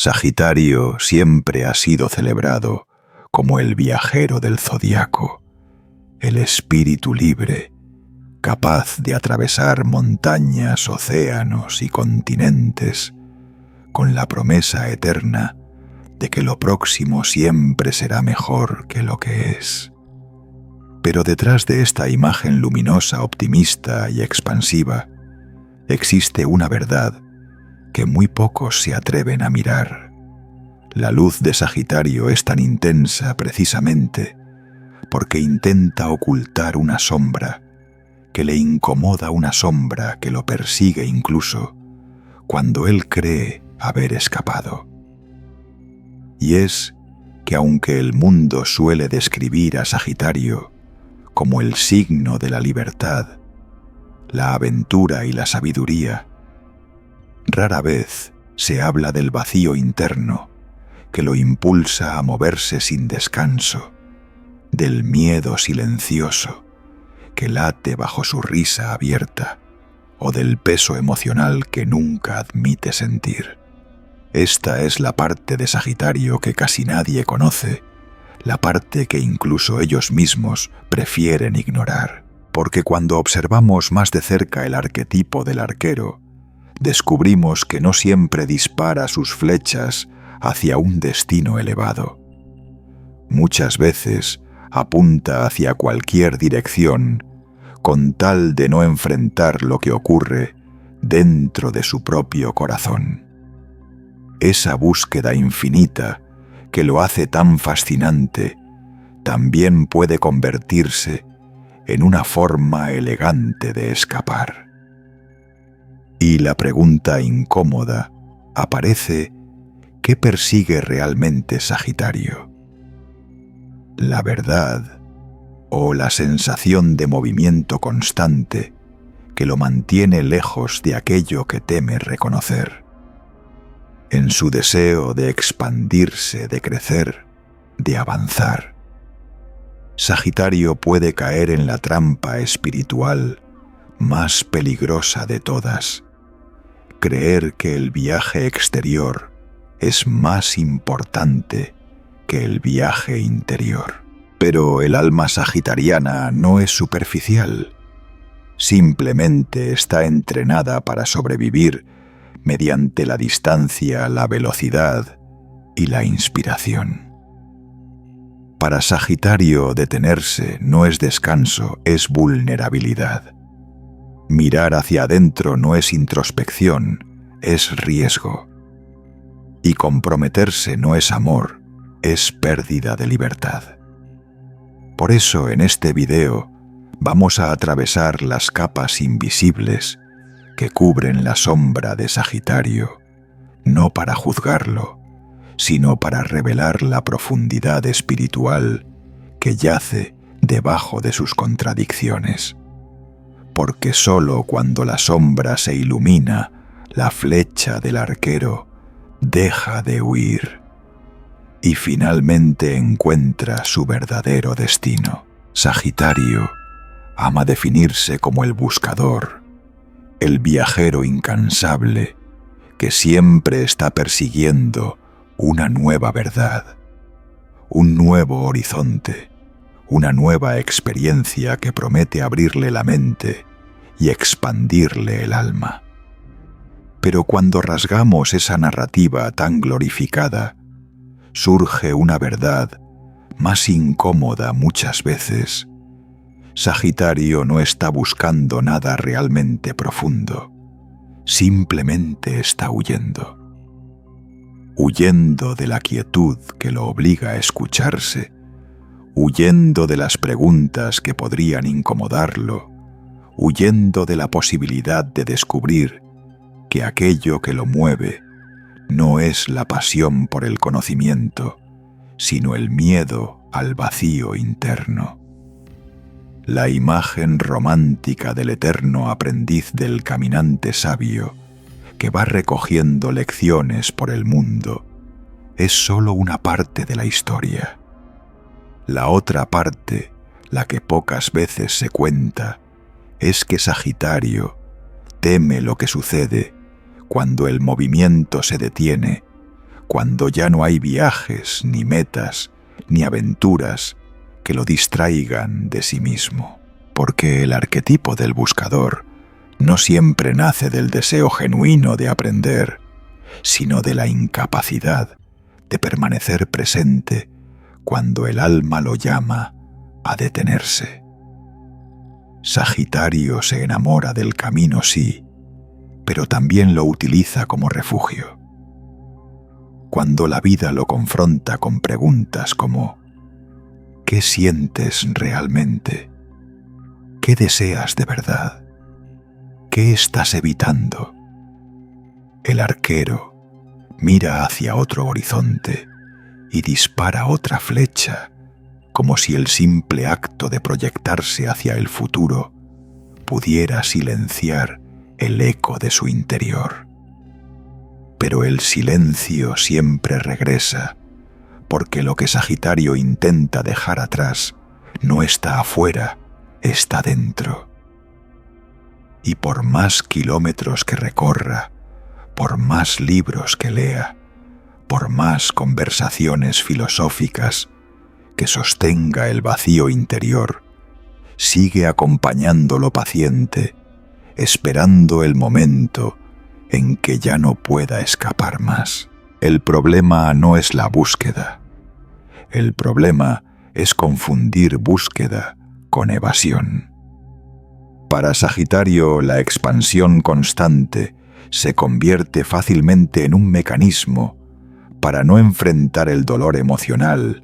Sagitario siempre ha sido celebrado como el viajero del zodiaco, el espíritu libre, capaz de atravesar montañas, océanos y continentes, con la promesa eterna de que lo próximo siempre será mejor que lo que es. Pero detrás de esta imagen luminosa, optimista y expansiva, existe una verdad que muy pocos se atreven a mirar. La luz de Sagitario es tan intensa precisamente porque intenta ocultar una sombra, que le incomoda una sombra que lo persigue incluso cuando él cree haber escapado. Y es que aunque el mundo suele describir a Sagitario como el signo de la libertad, la aventura y la sabiduría, rara vez se habla del vacío interno que lo impulsa a moverse sin descanso, del miedo silencioso que late bajo su risa abierta o del peso emocional que nunca admite sentir. Esta es la parte de Sagitario que casi nadie conoce, la parte que incluso ellos mismos prefieren ignorar, porque cuando observamos más de cerca el arquetipo del arquero, descubrimos que no siempre dispara sus flechas hacia un destino elevado. Muchas veces apunta hacia cualquier dirección con tal de no enfrentar lo que ocurre dentro de su propio corazón. Esa búsqueda infinita que lo hace tan fascinante también puede convertirse en una forma elegante de escapar. Y la pregunta incómoda aparece: ¿qué persigue realmente Sagitario? ¿La verdad o la sensación de movimiento constante que lo mantiene lejos de aquello que teme reconocer? En su deseo de expandirse, de crecer, de avanzar, Sagitario puede caer en la trampa espiritual más peligrosa de todas: creer que el viaje exterior es más importante que el viaje interior. Pero el alma sagitariana no es superficial. Simplemente está entrenada para sobrevivir mediante la distancia, la velocidad y la inspiración. Para Sagitario, detenerse no es descanso, es vulnerabilidad. Mirar hacia adentro no es introspección, es riesgo. Y comprometerse no es amor, es pérdida de libertad. Por eso en este video vamos a atravesar las capas invisibles que cubren la sombra de Sagitario, no para juzgarlo, sino para revelar la profundidad espiritual que yace debajo de sus contradicciones. Porque sólo cuando la sombra se ilumina, la flecha del arquero deja de huir y finalmente encuentra su verdadero destino. Sagitario ama definirse como el buscador, el viajero incansable que siempre está persiguiendo una nueva verdad, un nuevo horizonte, una nueva experiencia que promete abrirle la mente y expandirle el alma. Pero cuando rasgamos esa narrativa tan glorificada, surge una verdad más incómoda muchas veces. Sagitario no está buscando nada realmente profundo, simplemente está huyendo. Huyendo de la quietud que lo obliga a escucharse, huyendo de las preguntas que podrían incomodarlo, huyendo de la posibilidad de descubrir que aquello que lo mueve no es la pasión por el conocimiento, sino el miedo al vacío interno. La imagen romántica del eterno aprendiz del caminante sabio que va recogiendo lecciones por el mundo es solo una parte de la historia. La otra parte, la que pocas veces se cuenta, es que Sagitario teme lo que sucede cuando el movimiento se detiene, cuando ya no hay viajes, ni metas, ni aventuras que lo distraigan de sí mismo. Porque el arquetipo del buscador no siempre nace del deseo genuino de aprender, sino de la incapacidad de permanecer presente cuando el alma lo llama a detenerse. Sagitario se enamora del camino, sí, pero también lo utiliza como refugio. Cuando la vida lo confronta con preguntas como ¿qué sientes realmente? ¿Qué deseas de verdad? ¿Qué estás evitando? El arquero mira hacia otro horizonte y dispara otra flecha, como si el simple acto de proyectarse hacia el futuro pudiera silenciar el eco de su interior. Pero el silencio siempre regresa, porque lo que Sagitario intenta dejar atrás no está afuera, está dentro. Y por más kilómetros que recorra, por más libros que lea, por más conversaciones filosóficas que sostenga el vacío interior, sigue acompañándolo paciente, esperando el momento en que ya no pueda escapar más. El problema no es la búsqueda. El problema es confundir búsqueda con evasión. Para Sagitario, la expansión constante se convierte fácilmente en un mecanismo para no enfrentar el dolor emocional,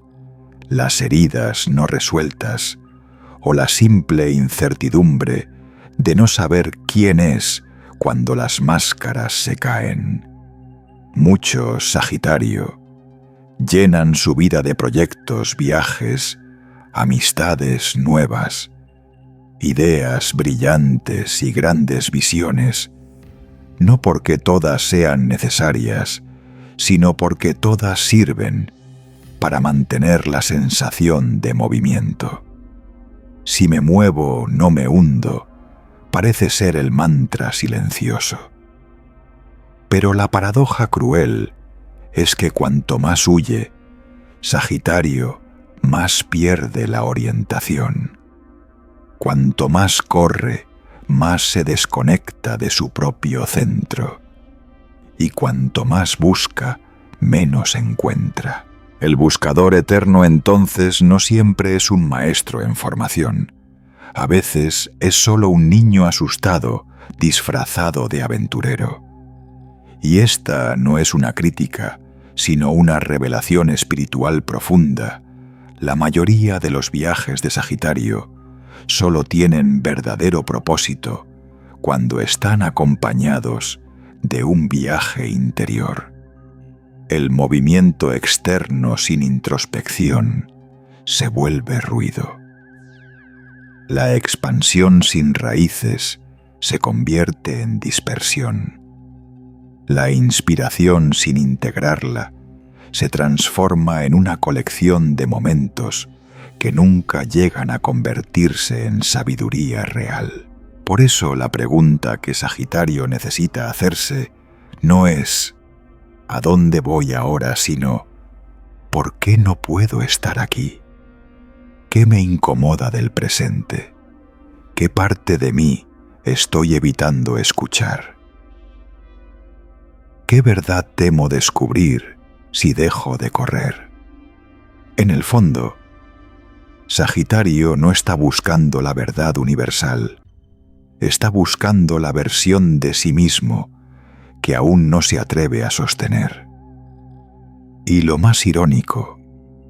las heridas no resueltas o la simple incertidumbre de no saber quién es cuando las máscaras se caen. Muchos, Sagitario, llenan su vida de proyectos, viajes, amistades nuevas, ideas brillantes y grandes visiones, no porque todas sean necesarias, sino porque todas sirven para mantener la sensación de movimiento. Si me muevo, no me hundo, parece ser el mantra silencioso. Pero la paradoja cruel es que cuanto más huye, Sagitario más pierde la orientación. Cuanto más corre, más se desconecta de su propio centro. Y cuanto más busca, menos encuentra. El buscador eterno entonces no siempre es un maestro en formación. A veces es solo un niño asustado, disfrazado de aventurero. Y esta no es una crítica, sino una revelación espiritual profunda. La mayoría de los viajes de Sagitario solo tienen verdadero propósito cuando están acompañados de un viaje interior. El movimiento externo sin introspección se vuelve ruido. La expansión sin raíces se convierte en dispersión. La inspiración sin integrarla se transforma en una colección de momentos que nunca llegan a convertirse en sabiduría real. Por eso la pregunta que Sagitario necesita hacerse no es ¿a dónde voy ahora?, sino ¿por qué no puedo estar aquí? ¿Qué me incomoda del presente? ¿Qué parte de mí estoy evitando escuchar? ¿Qué verdad temo descubrir si dejo de correr? En el fondo, Sagitario no está buscando la verdad universal, está buscando la versión de sí mismo que aún no se atreve a sostener. Y lo más irónico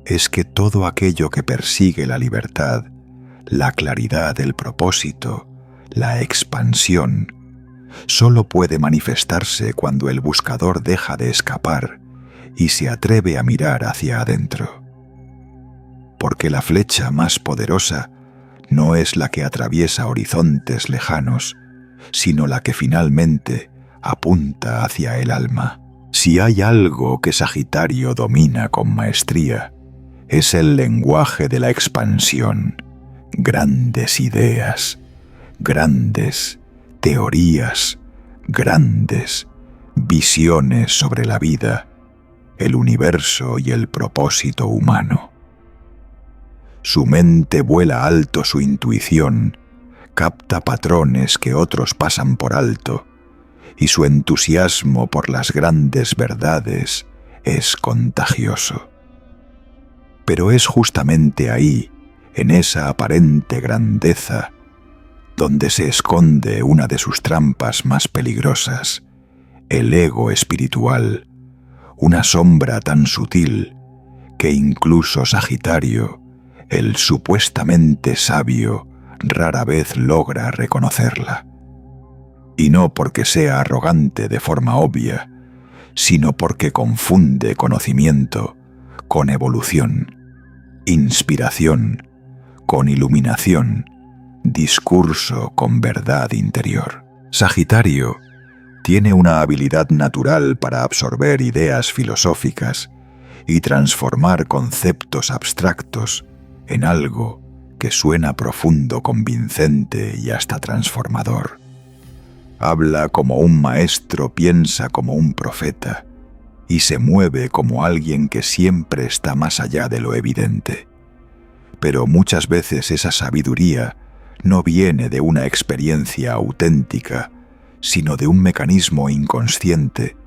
es que todo aquello que persigue la libertad, la claridad del propósito, la expansión, solo puede manifestarse cuando el buscador deja de escapar y se atreve a mirar hacia adentro. Porque la flecha más poderosa no es la que atraviesa horizontes lejanos, sino la que finalmente apunta hacia el alma. Si hay algo que Sagitario domina con maestría, es el lenguaje de la expansión. Grandes ideas, grandes teorías, grandes visiones sobre la vida el universo y el propósito humano. Su mente vuela alto, su intuición capta patrones que otros pasan por alto, y su entusiasmo por las grandes verdades es contagioso. Pero es justamente ahí, en esa aparente grandeza, donde se esconde una de sus trampas más peligrosas, el ego espiritual, una sombra tan sutil que incluso Sagitario, el supuestamente sabio, rara vez logra reconocerla. Y no porque sea arrogante de forma obvia, sino porque confunde conocimiento con evolución, inspiración con iluminación, discurso con verdad interior. Sagitario tiene una habilidad natural para absorber ideas filosóficas y transformar conceptos abstractos en algo que suena profundo, convincente y hasta transformador. Habla como un maestro, piensa como un profeta y se mueve como alguien que siempre está más allá de lo evidente. Pero muchas veces esa sabiduría no viene de una experiencia auténtica, sino de un mecanismo inconsciente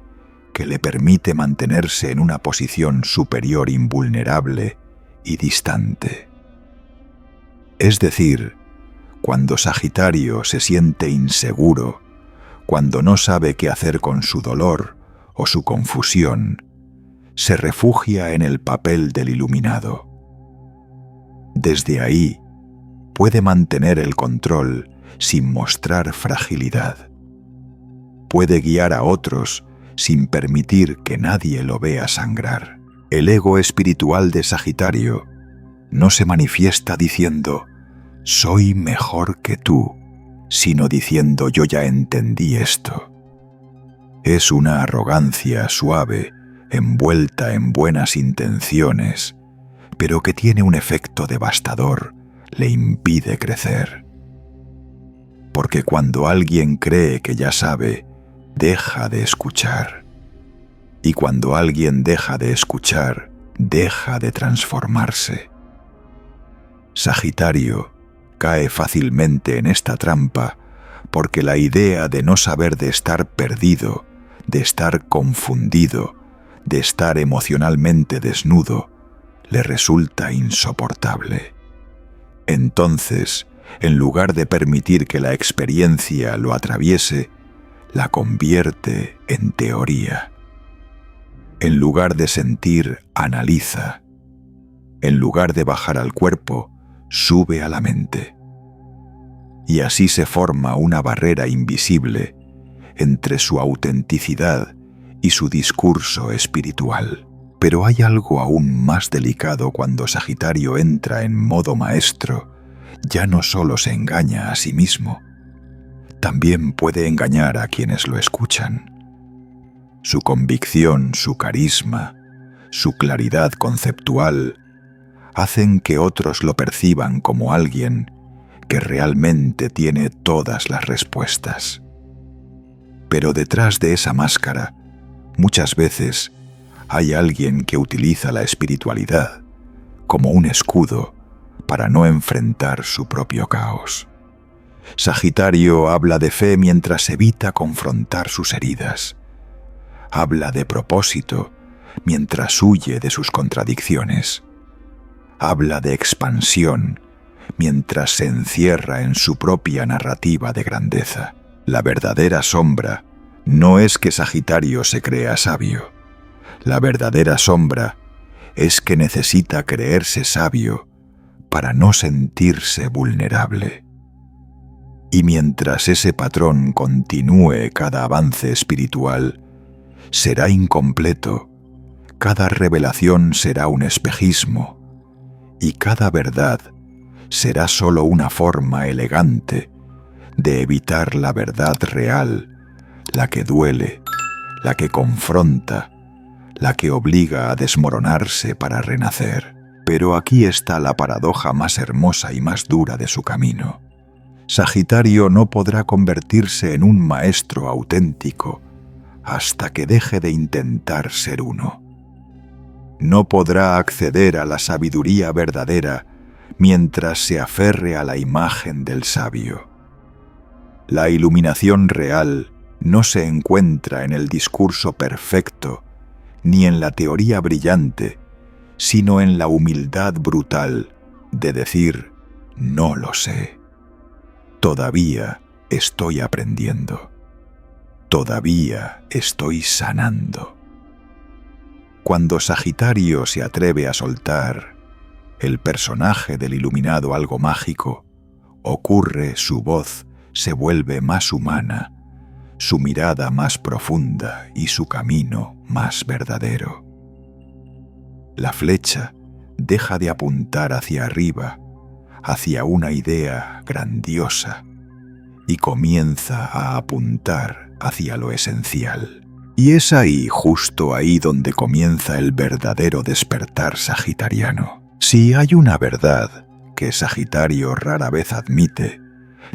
que le permite mantenerse en una posición superior, invulnerable y distante. Es decir, cuando Sagitario se siente inseguro, cuando no sabe qué hacer con su dolor o su confusión, se refugia en el papel del iluminado. Desde ahí puede mantener el control sin mostrar fragilidad. Puede guiar a otros sin permitir que nadie lo vea sangrar. El ego espiritual de Sagitario no se manifiesta diciendo «soy mejor que tú», sino diciendo «yo ya entendí esto». Es una arrogancia suave, envuelta en buenas intenciones, pero que tiene un efecto devastador, le impide crecer. Porque cuando alguien cree que ya sabe, deja de escuchar. Y cuando alguien deja de escuchar, deja de transformarse. Sagitario cae fácilmente en esta trampa porque la idea de no saber, de estar perdido, de estar confundido, de estar emocionalmente desnudo, le resulta insoportable. Entonces, en lugar de permitir que la experiencia lo atraviese, la convierte en teoría. En lugar de sentir, analiza. En lugar de bajar al cuerpo, sube a la mente. Y así se forma una barrera invisible entre su autenticidad y su discurso espiritual. Pero hay algo aún más delicado cuando Sagitario entra en modo maestro. Ya no solo se engaña a sí mismo, también puede engañar a quienes lo escuchan. Su convicción, su carisma, su claridad conceptual hacen que otros lo perciban como alguien que realmente tiene todas las respuestas. Pero detrás de esa máscara, muchas veces hay alguien que utiliza la espiritualidad como un escudo para no enfrentar su propio caos. Sagitario habla de fe mientras evita confrontar sus heridas. Habla de propósito mientras huye de sus contradicciones. Habla de expansión mientras se encierra en su propia narrativa de grandeza. La verdadera sombra no es que Sagitario se crea sabio. La verdadera sombra es que necesita creerse sabio para no sentirse vulnerable. Y mientras ese patrón continúe, cada avance espiritual será incompleto, cada revelación será un espejismo, y cada verdad será solo una forma elegante de evitar la verdad real, la que duele, la que confronta, la que obliga a desmoronarse para renacer. Pero aquí está la paradoja más hermosa y más dura de su camino. Sagitario no podrá convertirse en un maestro auténtico hasta que deje de intentar ser uno. no podrá acceder a la sabiduría verdadera mientras se aferre a la imagen del sabio. La iluminación real no se encuentra en el discurso perfecto ni en la teoría brillante, sino en la humildad brutal de decir: no lo sé. Todavía estoy aprendiendo. Todavía estoy sanando. Cuando Sagitario se atreve a soltar el personaje del iluminado algo mágico, ocurre, su voz se vuelve más humana, su mirada más profunda y su camino más verdadero. La flecha deja de apuntar hacia arriba, hacia una idea grandiosa, y comienza a apuntar hacia lo esencial. Y es ahí, justo ahí, donde comienza el verdadero despertar sagitariano. Si hay una verdad que Sagitario rara vez admite,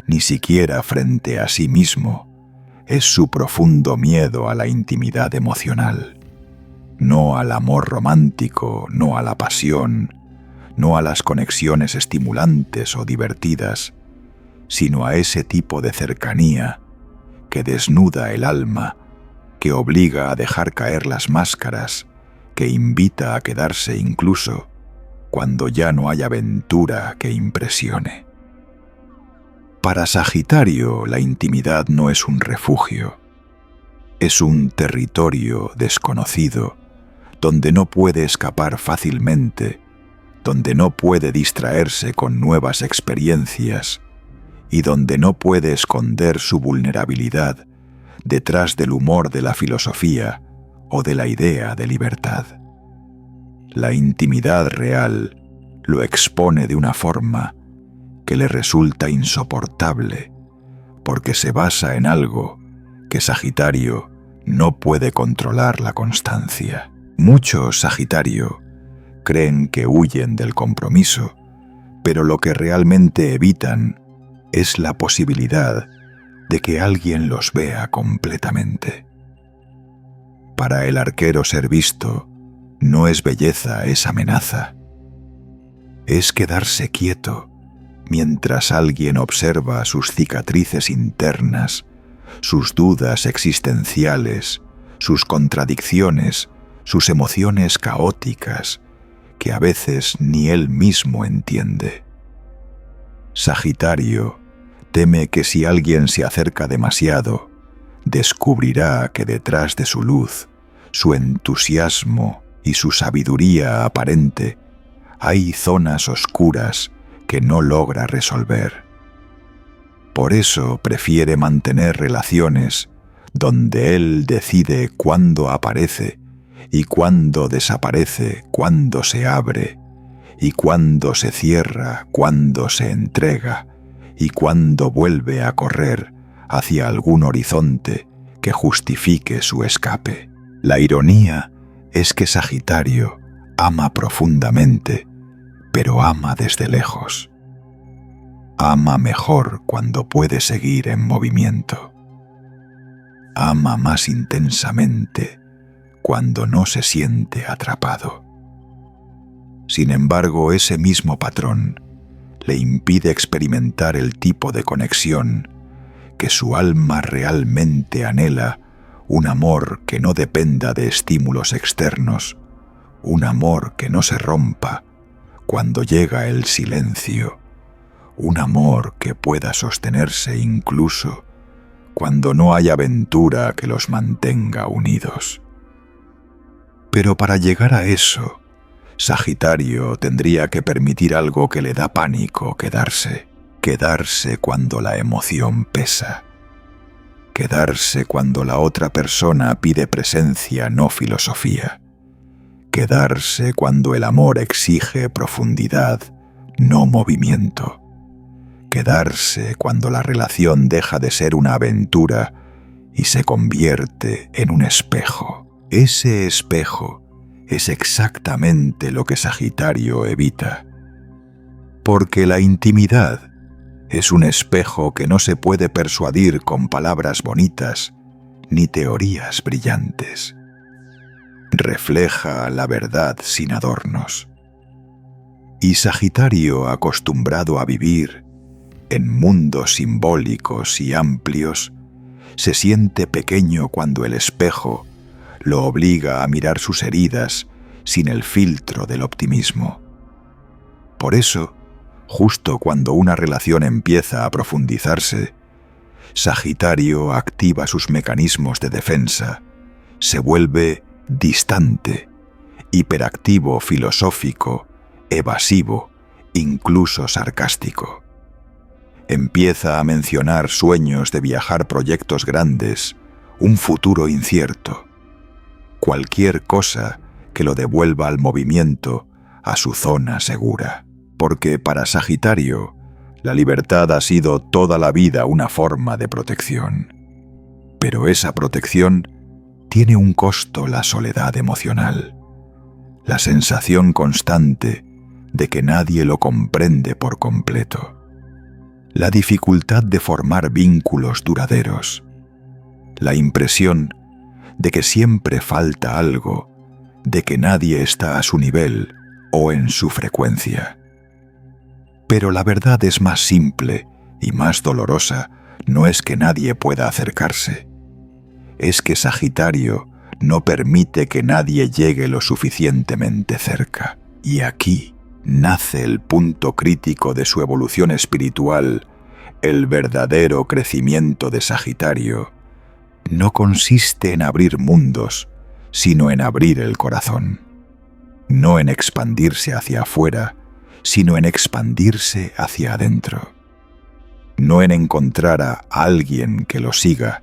ni siquiera frente a sí mismo, es su profundo miedo a la intimidad emocional. No al amor romántico, no a la pasión, no a las conexiones estimulantes o divertidas, sino a ese tipo de cercanía que desnuda el alma, que obliga a dejar caer las máscaras, que invita a quedarse incluso cuando ya no hay aventura que impresione. Para Sagitario, la intimidad no es un refugio, es un territorio desconocido, donde no puede escapar fácilmente, donde no puede distraerse con nuevas experiencias y donde no puede esconder su vulnerabilidad detrás del humor de la filosofía o de la idea de libertad. La intimidad real lo expone de una forma que le resulta insoportable, porque se basa en algo que Sagitario no puede controlar: la constancia. Muchos Sagitario creen que huyen del compromiso, pero lo que realmente evitan es la posibilidad de que alguien los vea completamente. Para el arquero ser visto no es belleza, es amenaza. Es quedarse quieto mientras alguien observa sus cicatrices internas, sus dudas existenciales, sus contradicciones, sus emociones caóticas, que a veces ni él mismo entiende. Sagitario teme que si alguien se acerca demasiado, descubrirá que detrás de su luz, su entusiasmo y su sabiduría aparente, hay zonas oscuras que no logra resolver. Por eso prefiere mantener relaciones donde él decide cuándo aparece y cuándo desaparece, cuándo se abre y cuándo se cierra, cuándo se entrega y cuándo vuelve a correr hacia algún horizonte que justifique su escape. La ironía es que Sagitario ama profundamente, pero ama desde lejos. Ama mejor cuando puede seguir en movimiento. Ama más intensamente cuando no se siente atrapado. Sin embargo, ese mismo patrón le impide experimentar el tipo de conexión que su alma realmente anhela: un amor que no dependa de estímulos externos, un amor que no se rompa cuando llega el silencio, un amor que pueda sostenerse incluso cuando no hay aventura que los mantenga unidos. Pero para llegar a eso, Sagitario tendría que permitir algo que le da pánico: quedarse cuando la emoción pesa, quedarse cuando la otra persona pide presencia, no filosofía, quedarse cuando el amor exige profundidad, no movimiento, quedarse cuando la relación deja de ser una aventura y se convierte en un espejo. Ese espejo es exactamente lo que Sagitario evita, porque la intimidad es un espejo que no se puede persuadir con palabras bonitas ni teorías brillantes. refleja la verdad sin adornos. Y Sagitario, acostumbrado a vivir en mundos simbólicos y amplios, se siente pequeño cuando el espejo lo obliga a mirar sus heridas sin el filtro del optimismo. Por eso, justo cuando una relación empieza a profundizarse, Sagitario activa sus mecanismos de defensa, se vuelve distante, hiperactivo, filosófico, evasivo, incluso sarcástico. Empieza a mencionar sueños de viajar, proyectos grandes, un futuro incierto. Cualquier cosa que lo devuelva al movimiento, a su zona segura. Porque para Sagitario, la libertad ha sido toda la vida una forma de protección. Pero esa protección tiene un costo: la soledad emocional, la sensación constante de que nadie lo comprende por completo, la dificultad de formar vínculos duraderos, la impresión de que siempre falta algo, de que nadie está a su nivel o en su frecuencia. Pero la verdad es más simple y más dolorosa. No es que nadie pueda acercarse, es que Sagitario no permite que nadie llegue lo suficientemente cerca. Y aquí nace el punto crítico de su evolución espiritual. El verdadero crecimiento de Sagitario no consiste en abrir mundos, sino en abrir el corazón. No en expandirse hacia afuera, sino en expandirse hacia adentro. No en encontrar a alguien que lo siga,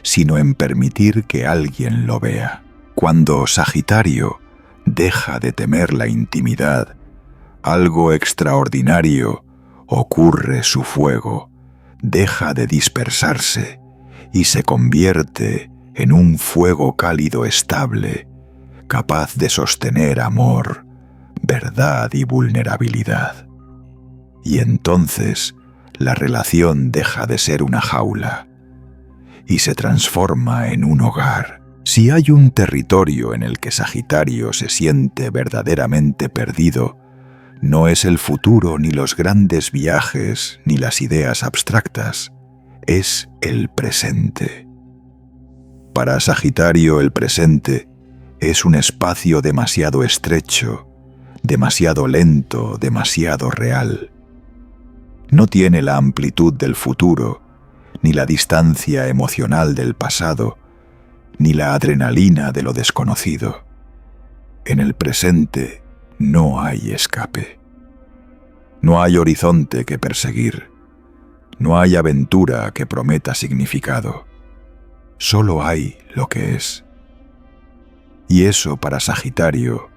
sino en permitir que alguien lo vea. Cuando Sagitario deja de temer la intimidad, algo extraordinario ocurre: su fuego deja de dispersarse y se convierte en un fuego cálido, estable, capaz de sostener amor, verdad y vulnerabilidad. Y entonces la relación deja de ser una jaula y se transforma en un hogar. Si hay un territorio en el que Sagitario se siente verdaderamente perdido, no es el futuro, ni los grandes viajes, ni las ideas abstractas, es el presente. Para Sagitario, el presente es un espacio demasiado estrecho, demasiado lento, demasiado real. No tiene la amplitud del futuro, ni la distancia emocional del pasado, ni la adrenalina de lo desconocido. En el presente no hay escape. No hay horizonte que perseguir. No hay aventura que prometa significado. Solo hay lo que es. Y eso, para Sagitario,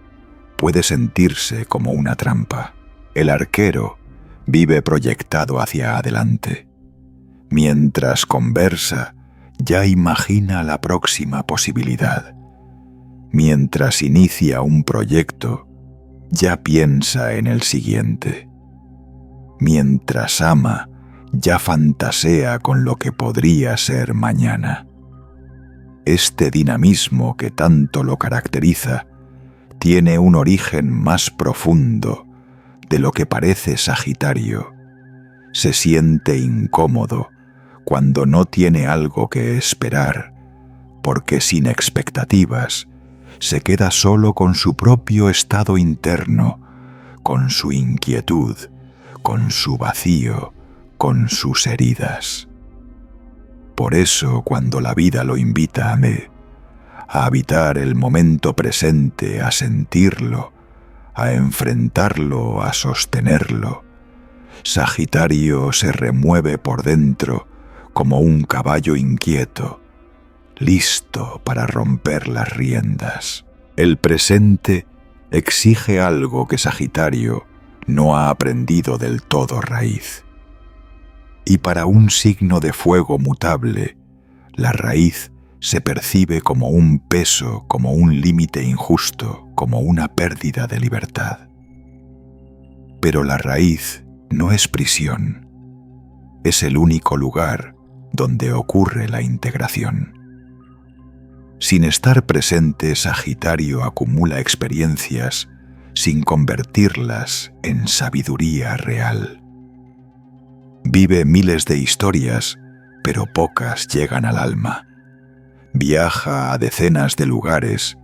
puede sentirse como una trampa. El arquero vive proyectado hacia adelante. Mientras conversa, ya imagina la próxima posibilidad. Mientras inicia un proyecto, ya piensa en el siguiente. Mientras ama, ya fantasea con lo que podría ser mañana. Este dinamismo que tanto lo caracteriza tiene un origen más profundo de lo que parece Sagitario. Se siente incómodo cuando no tiene algo que esperar, porque sin expectativas se queda solo con su propio estado interno, con su inquietud, con su vacío, con sus heridas. Por eso, cuando la vida lo invita a habitar el momento presente, a sentirlo, a enfrentarlo, a sostenerlo, Sagitario se remueve por dentro como un caballo inquieto, listo para romper las riendas. El presente exige algo que Sagitario no ha aprendido del todo raíz. Y para un signo de fuego mutable, la raíz se percibe como un peso, como un límite injusto, como una pérdida de libertad. Pero la raíz no es prisión, es el único lugar donde ocurre la integración. Sin estar presente, Sagitario acumula experiencias sin convertirlas en sabiduría real. Vive miles de historias, pero pocas llegan al alma. Viaja a decenas de lugares,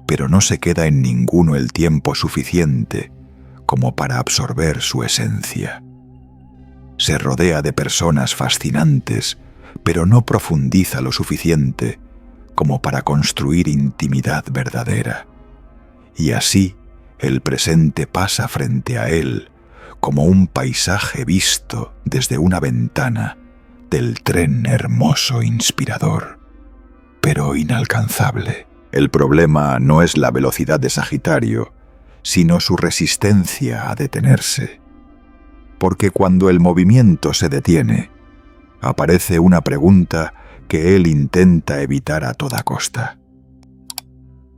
pero no se queda en ninguno el tiempo suficiente como para absorber su esencia. Se rodea de personas fascinantes, pero no profundiza lo suficiente como para construir intimidad verdadera. Y así, el presente pasa frente a él como un paisaje visto desde una ventana del tren hermoso e inspirador, pero inalcanzable. El problema no es la velocidad de Sagitario, sino su resistencia a detenerse. Porque cuando el movimiento se detiene, aparece una pregunta que él intenta evitar a toda costa.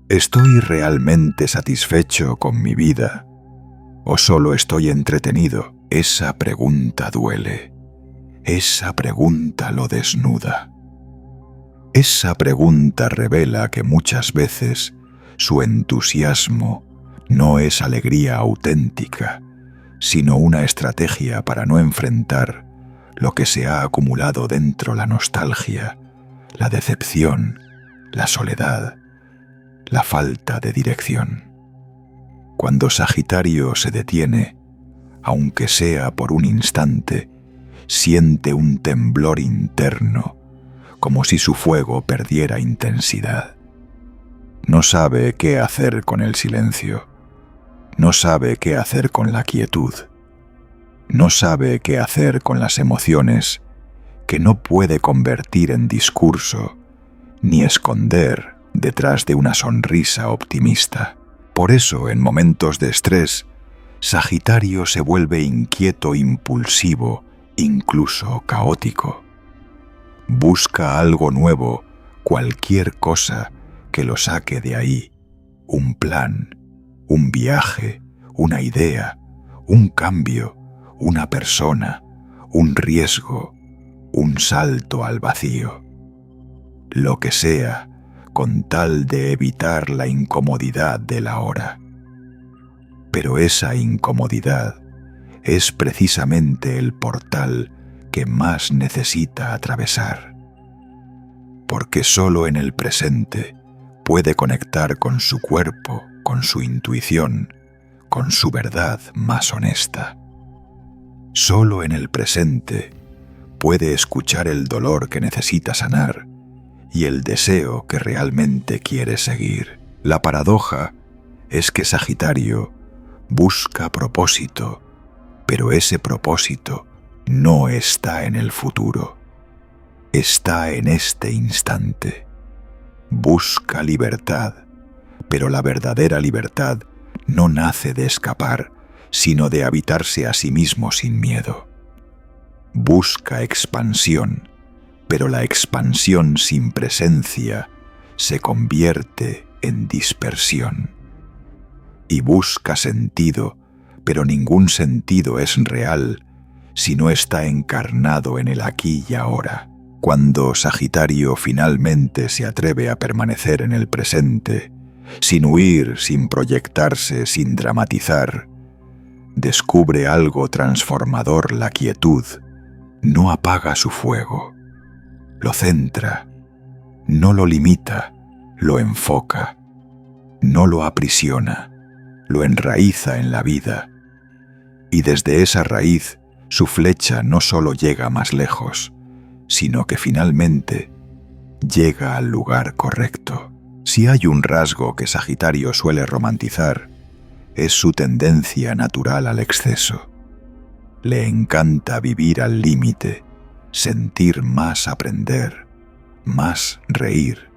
¿Estoy realmente satisfecho con mi vida? ¿O solo estoy entretenido? Esa pregunta duele. Esa pregunta lo desnuda. Esa pregunta revela que muchas veces su entusiasmo no es alegría auténtica, sino una estrategia para no enfrentar lo que se ha acumulado dentro: la nostalgia, la decepción, la soledad, la falta de dirección. Cuando Sagitario se detiene, aunque sea por un instante, siente un temblor interno, como si su fuego perdiera intensidad. No sabe qué hacer con el silencio. No sabe qué hacer con la quietud. No sabe qué hacer con las emociones que no puede convertir en discurso ni esconder detrás de una sonrisa optimista. Por eso, en momentos de estrés, Sagitario se vuelve inquieto, impulsivo, incluso caótico. Busca algo nuevo, cualquier cosa que lo saque de ahí: un plan, un viaje, una idea, un cambio, una persona, un riesgo, un salto al vacío. Lo que sea, con tal de evitar la incomodidad de la hora. Pero esa incomodidad es precisamente el portal que más necesita atravesar. Porque solo en el presente puede conectar con su cuerpo, con su intuición, con su verdad más honesta. Solo en el presente puede escuchar el dolor que necesita sanar y el deseo que realmente quiere seguir. La paradoja es que Sagitario busca propósito, pero ese propósito no está en el futuro, está en este instante. Busca libertad, pero la verdadera libertad no nace de escapar, sino de habitarse a sí mismo sin miedo. Busca expansión, pero la expansión sin presencia se convierte en dispersión. Y busca sentido, pero ningún sentido es real si no está encarnado en el aquí y ahora. Cuando Sagitario finalmente se atreve a permanecer en el presente, sin huir, sin proyectarse, sin dramatizar, descubre algo transformador: la quietud. No apaga su fuego, lo centra, no lo limita, lo enfoca, no lo aprisiona, lo enraiza en la vida. Y desde esa raíz, su flecha no solo llega más lejos, sino que finalmente llega al lugar correcto. Si hay un rasgo que Sagitario suele romantizar, es su tendencia natural al exceso. Le encanta vivir al límite, sentir más, aprender, más, reír,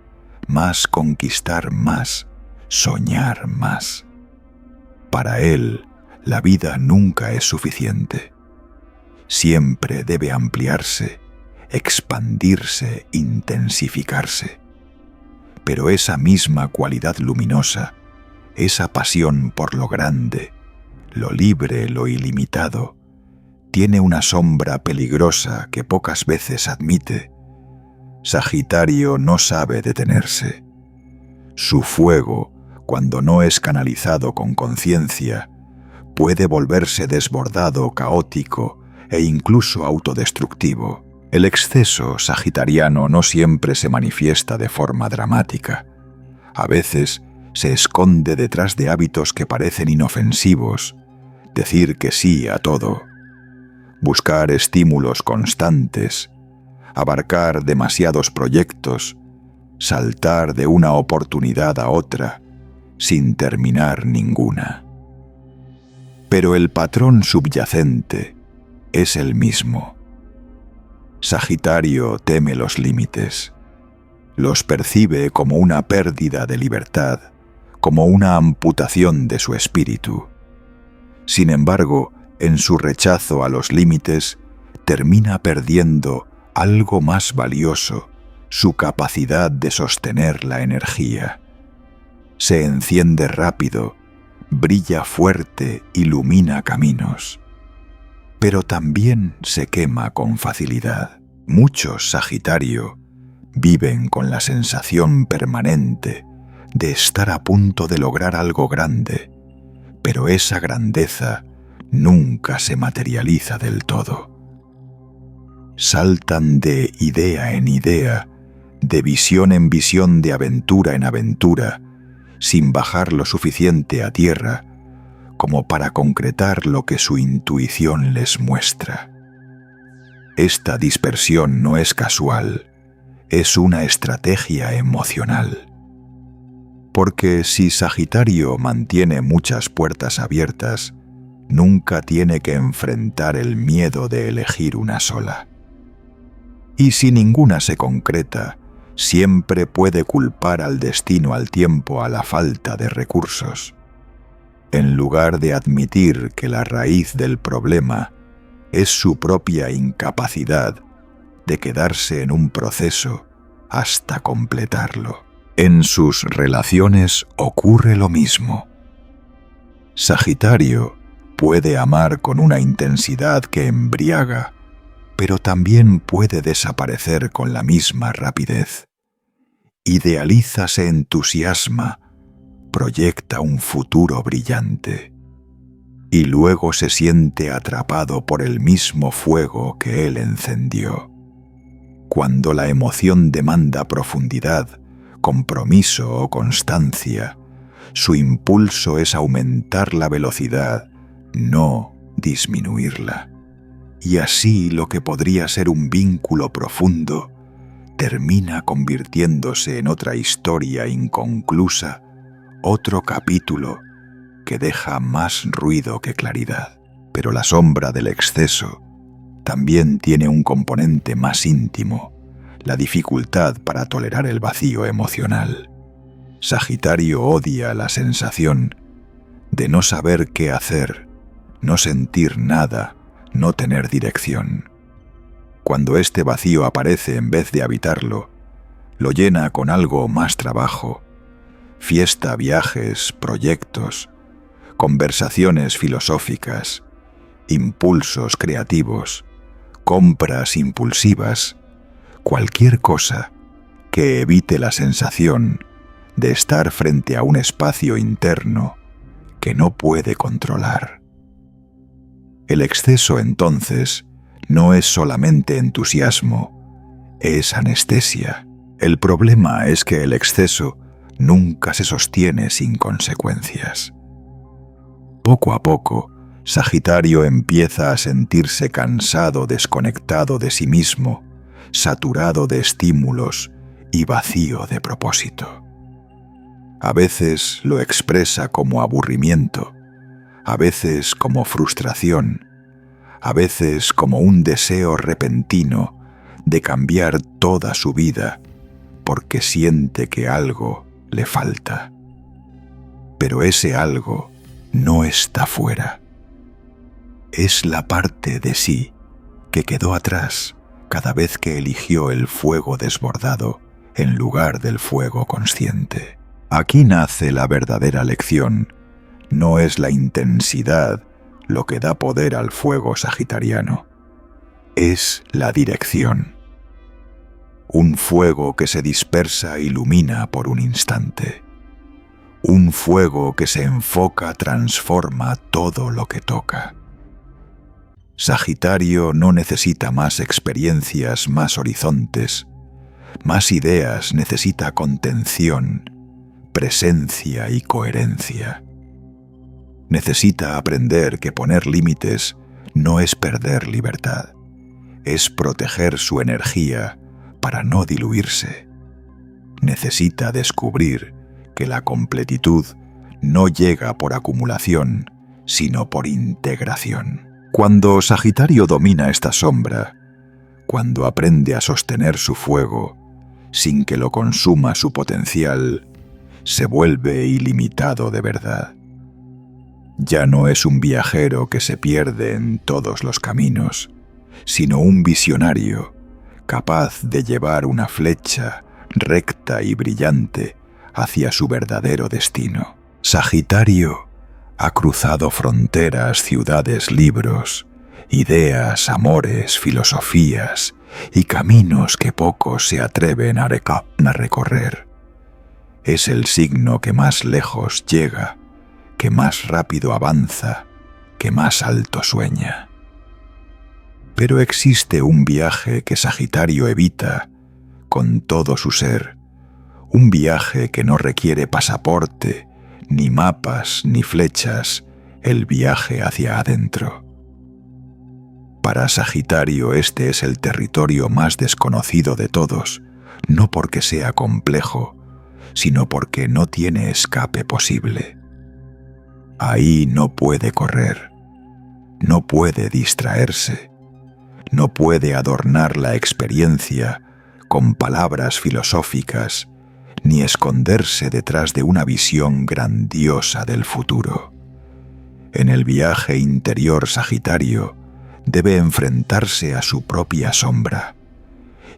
más, conquistar más, soñar más. Para él, la vida nunca es suficiente. Siempre debe ampliarse, expandirse, intensificarse. Pero esa misma cualidad luminosa, esa pasión por lo grande, lo libre, lo ilimitado, tiene una sombra peligrosa que pocas veces admite. Sagitario no sabe detenerse, Su fuego, cuando no es canalizado con conciencia, puede volverse desbordado, caótico e incluso autodestructivo. El exceso sagitariano no siempre se manifiesta de forma dramática. A veces se esconde detrás de hábitos que parecen inofensivos, decir que sí a todo, buscar estímulos constantes, abarcar demasiados proyectos, saltar de una oportunidad a otra, sin terminar ninguna. Pero el patrón subyacente es el mismo. Sagitario teme los límites. Los percibe como una pérdida de libertad, como una amputación de su espíritu. Sin embargo, en su rechazo a los límites, termina perdiendo algo más valioso, su capacidad de sostener la energía. Se enciende rápido, brilla fuerte, ilumina caminos. Pero también se quema con facilidad. Muchos Sagitario viven con la sensación permanente de estar a punto de lograr algo grande, pero esa grandeza nunca se materializa del todo. Saltan de idea en idea, de visión en visión, de aventura en aventura, sin bajar lo suficiente a tierra como para concretar lo que su intuición les muestra. Esta dispersión no es casual, es una estrategia emocional. Porque si Sagitario mantiene muchas puertas abiertas, nunca tiene que enfrentar el miedo de elegir una sola. Y si ninguna se concreta, siempre puede culpar al destino, al tiempo, a la falta de recursos. En lugar de admitir que la raíz del problema es su propia incapacidad de quedarse en un proceso hasta completarlo. En sus relaciones ocurre lo mismo. Sagitario puede amar con una intensidad que embriaga, pero también puede desaparecer con la misma rapidez. Idealiza, se entusiasma, proyecta un futuro brillante, y luego se siente atrapado por el mismo fuego que él encendió. Cuando la emoción demanda profundidad, compromiso o constancia, su impulso es aumentar la velocidad, no disminuirla. Y así lo que podría ser un vínculo profundo termina convirtiéndose en otra historia inconclusa, otro capítulo que deja más ruido que claridad. Pero la sombra del exceso también tiene un componente más íntimo, la dificultad para tolerar el vacío emocional. Sagitario odia la sensación de no saber qué hacer, no sentir nada, no tener dirección. Cuando este vacío aparece, en vez de habitarlo, lo llena con algo más trabajo, fiesta, viajes, proyectos, conversaciones filosóficas, impulsos creativos, compras impulsivas, cualquier cosa que evite la sensación de estar frente a un espacio interno que no puede controlar. El exceso, entonces, no es solamente entusiasmo, es anestesia. El problema es que el exceso nunca se sostiene sin consecuencias. Poco a poco, Sagitario empieza a sentirse cansado, desconectado de sí mismo, saturado de estímulos y vacío de propósito. A veces lo expresa como aburrimiento, a veces como frustración, a veces como un deseo repentino de cambiar toda su vida porque siente que algo le falta. Pero ese algo no está fuera. Es la parte de sí que quedó atrás cada vez que eligió el fuego desbordado en lugar del fuego consciente. Aquí nace la verdadera lección. No es la intensidad lo que da poder al fuego sagitariano. Es la dirección. Un fuego que se dispersa e ilumina por un instante, Un fuego que se enfoca transforma todo lo que toca. Sagitario no necesita más experiencias, más horizontes, más ideas, necesita contención, presencia y coherencia. Necesita aprender que poner límites no es perder libertad, es proteger su energía para no diluirse. Necesita descubrir que la completitud no llega por acumulación, sino por integración. Cuando Sagitario domina esta sombra, cuando aprende a sostener su fuego sin que lo consuma su potencial, se vuelve ilimitado de verdad. Ya no es un viajero que se pierde en todos los caminos, sino un visionario capaz de llevar una flecha recta y brillante hacia su verdadero destino. Sagitario ha cruzado fronteras, ciudades, libros, ideas, amores, filosofías y caminos que pocos se atreven a recorrer. Es el signo que más lejos llega, que más rápido avanza, que más alto sueña. Pero existe un viaje que Sagitario evita con todo su ser, un viaje que no requiere pasaporte, ni mapas, ni flechas, el viaje hacia adentro. Para Sagitario este es el territorio más desconocido de todos, no porque sea complejo, sino porque no tiene escape posible. Ahí no puede correr, no puede distraerse, no puede adornar la experiencia con palabras filosóficas, ni esconderse detrás de una visión grandiosa del futuro. En el viaje interior Sagitario debe enfrentarse a su propia sombra,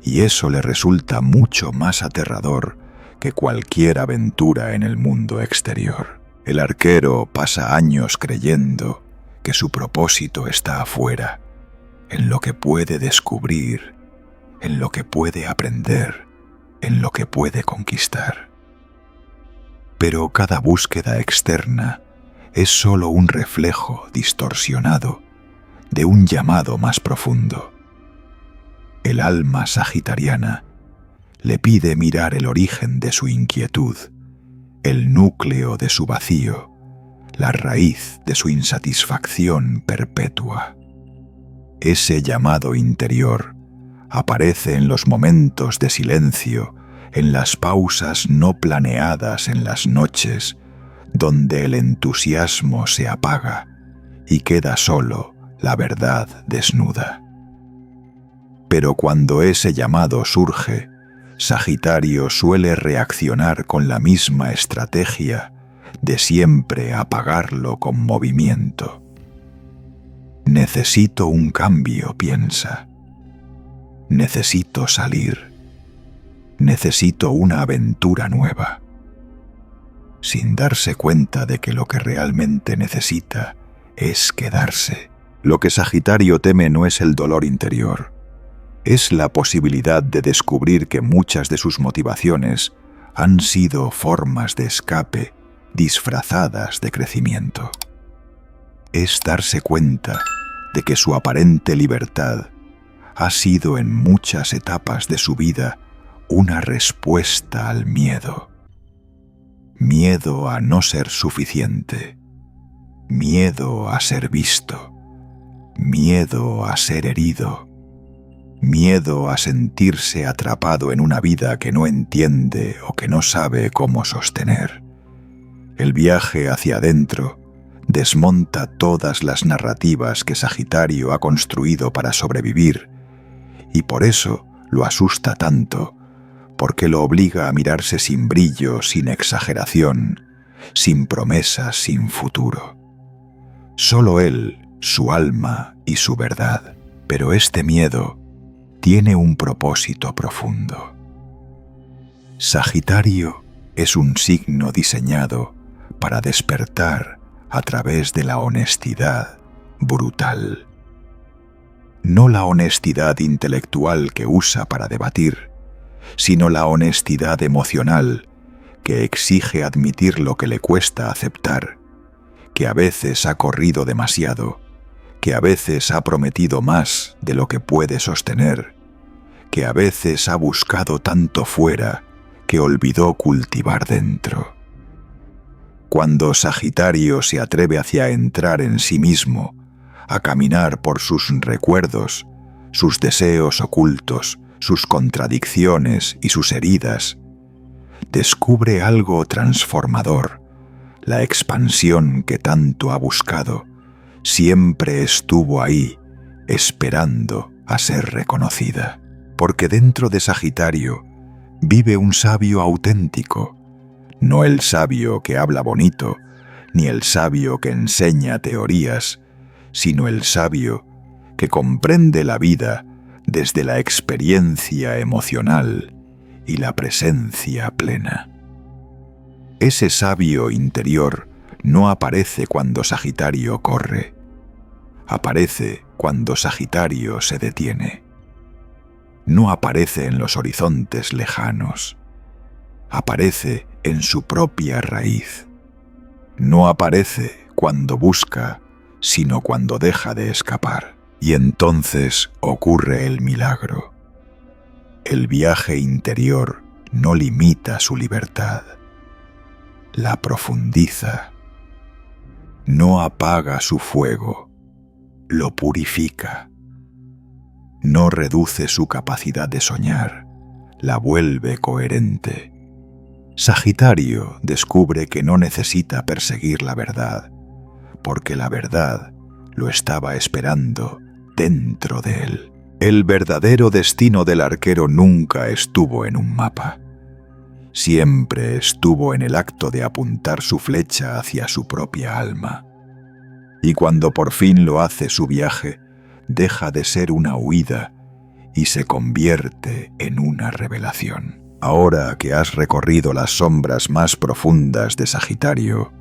y eso le resulta mucho más aterrador que cualquier aventura en el mundo exterior. El arquero pasa años creyendo que su propósito está afuera, en lo que puede descubrir, en lo que puede aprender, en lo que puede conquistar. Pero cada búsqueda externa es solo un reflejo distorsionado de un llamado más profundo. El alma sagitariana le pide mirar el origen de su inquietud, el núcleo de su vacío, la raíz de su insatisfacción perpetua. Ese llamado interior aparece en los momentos de silencio, en las pausas no planeadas en las noches, donde el entusiasmo se apaga y queda solo la verdad desnuda. Pero cuando ese llamado surge, Sagitario suele reaccionar con la misma estrategia de siempre apagarlo con movimiento. Necesito un cambio, piensa. Necesito salir. Necesito una aventura nueva. Sin darse cuenta de que lo que realmente necesita es quedarse. Lo que Sagitario teme no es el dolor interior, es la posibilidad de descubrir que muchas de sus motivaciones han sido formas de escape disfrazadas de crecimiento. Es darse cuenta de que su aparente libertad ha sido en muchas etapas de su vida una respuesta al miedo. Miedo a no ser suficiente, miedo a ser visto, miedo a ser herido, miedo a sentirse atrapado en una vida que no entiende o que no sabe cómo sostener. El viaje hacia adentro desmonta todas las narrativas que Sagitario ha construido para sobrevivir, y por eso lo asusta tanto, porque lo obliga a mirarse sin brillo, sin exageración, sin promesas, sin futuro. Solo él, su alma y su verdad. Pero este miedo tiene un propósito profundo. Sagitario es un signo diseñado para despertar a través de la honestidad brutal. No la honestidad intelectual que usa para debatir, sino la honestidad emocional que exige admitir lo que le cuesta aceptar, que a veces ha corrido demasiado, que a veces ha prometido más de lo que puede sostener, que a veces ha buscado tanto fuera que olvidó cultivar dentro. Cuando Sagitario se atreve hacia entrar en sí mismo, a caminar por sus recuerdos, sus deseos ocultos, sus contradicciones y sus heridas, descubre algo transformador. La expansión que tanto ha buscado siempre estuvo ahí, esperando a ser reconocida. Porque dentro de Sagitario vive un sabio auténtico, no el sabio que habla bonito, ni el sabio que enseña teorías, sino el sabio que comprende la vida desde la experiencia emocional y la presencia plena. Ese sabio interior no aparece cuando Sagitario corre, aparece cuando Sagitario se detiene. No aparece en los horizontes lejanos, aparece en su propia raíz. No aparece cuando busca, sino cuando deja de escapar. Y entonces ocurre el milagro. El viaje interior no limita su libertad, la profundiza. No apaga su fuego, lo purifica. No reduce su capacidad de soñar, la vuelve coherente. Sagitario descubre que no necesita perseguir la verdad, porque la verdad lo estaba esperando dentro de él. El verdadero destino del arquero nunca estuvo en un mapa. Siempre estuvo en el acto de apuntar su flecha hacia su propia alma. Y cuando por fin lo hace, su viaje deja de ser una huida y se convierte en una revelación. Ahora que has recorrido las sombras más profundas de Sagitario,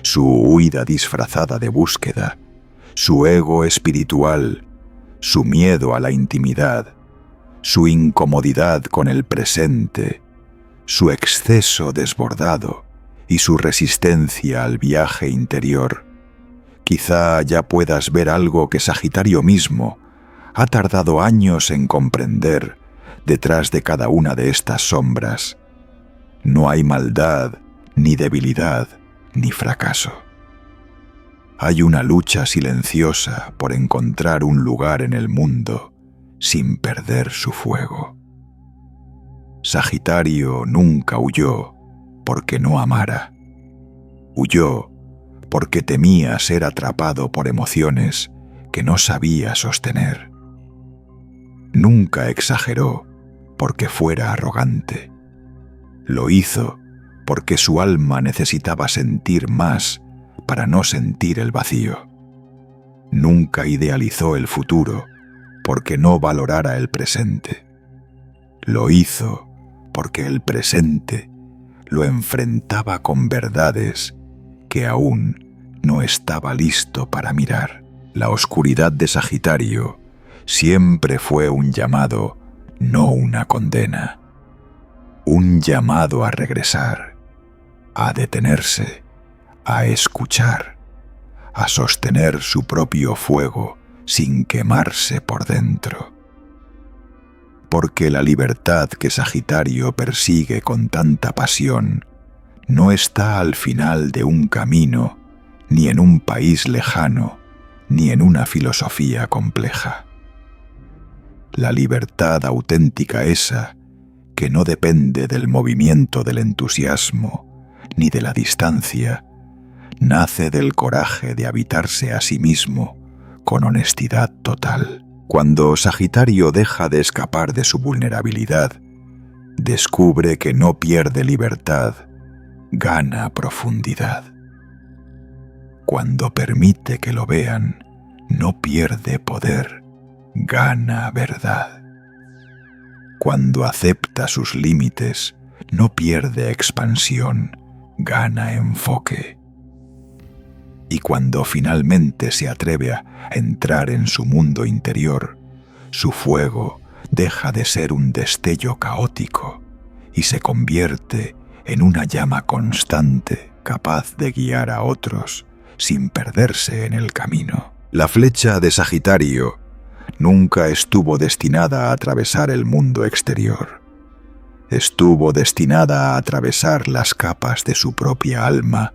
su huida disfrazada de búsqueda, su ego espiritual, su miedo a la intimidad, su incomodidad con el presente, su exceso desbordado y su resistencia al viaje interior, quizá ya puedas ver algo que Sagitario mismo ha tardado años en comprender detrás de cada una de estas sombras. No hay maldad, ni debilidad, ni fracaso. Hay una lucha silenciosa por encontrar un lugar en el mundo sin perder su fuego. Sagitario nunca huyó porque no amara. Huyó porque temía ser atrapado por emociones que no sabía sostener. Nunca exageró porque fuera arrogante. Lo hizo porque su alma necesitaba sentir más para no sentir el vacío. Nunca idealizó el futuro porque no valorara el presente. Lo hizo porque el presente lo enfrentaba con verdades que aún no estaba listo para mirar. La oscuridad de Sagitario siempre fue un llamado, no una condena. Un llamado a regresar, a detenerse, a escuchar, a sostener su propio fuego sin quemarse por dentro. Porque la libertad que Sagitario persigue con tanta pasión no está al final de un camino, ni en un país lejano, ni en una filosofía compleja. La libertad auténtica esa, que no depende del movimiento del entusiasmo ni de la distancia, nace del coraje de habitarse a sí mismo con honestidad total. Cuando Sagitario deja de escapar de su vulnerabilidad, descubre que no pierde libertad, gana profundidad. Cuando permite que lo vean, no pierde poder, gana verdad. Cuando acepta sus límites, no pierde expansión, gana enfoque. Y cuando finalmente se atreve a entrar en su mundo interior, su fuego deja de ser un destello caótico y se convierte en una llama constante capaz de guiar a otros sin perderse en el camino. La flecha de Sagitario nunca estuvo destinada a atravesar el mundo exterior. Estuvo destinada a atravesar las capas de su propia alma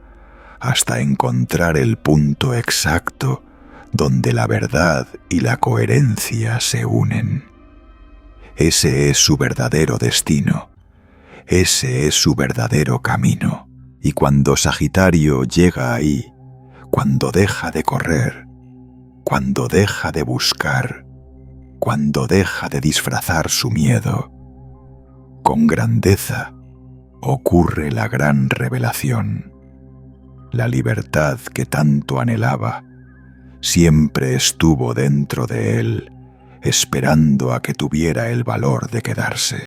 hasta encontrar el punto exacto donde la verdad y la coherencia se unen. Ese es su verdadero destino, ese es su verdadero camino. Y cuando Sagitario llega ahí, cuando deja de correr, cuando deja de buscar, cuando deja de disfrazar su miedo, con grandeza ocurre la gran revelación. La libertad que tanto anhelaba siempre estuvo dentro de él, esperando a que tuviera el valor de quedarse.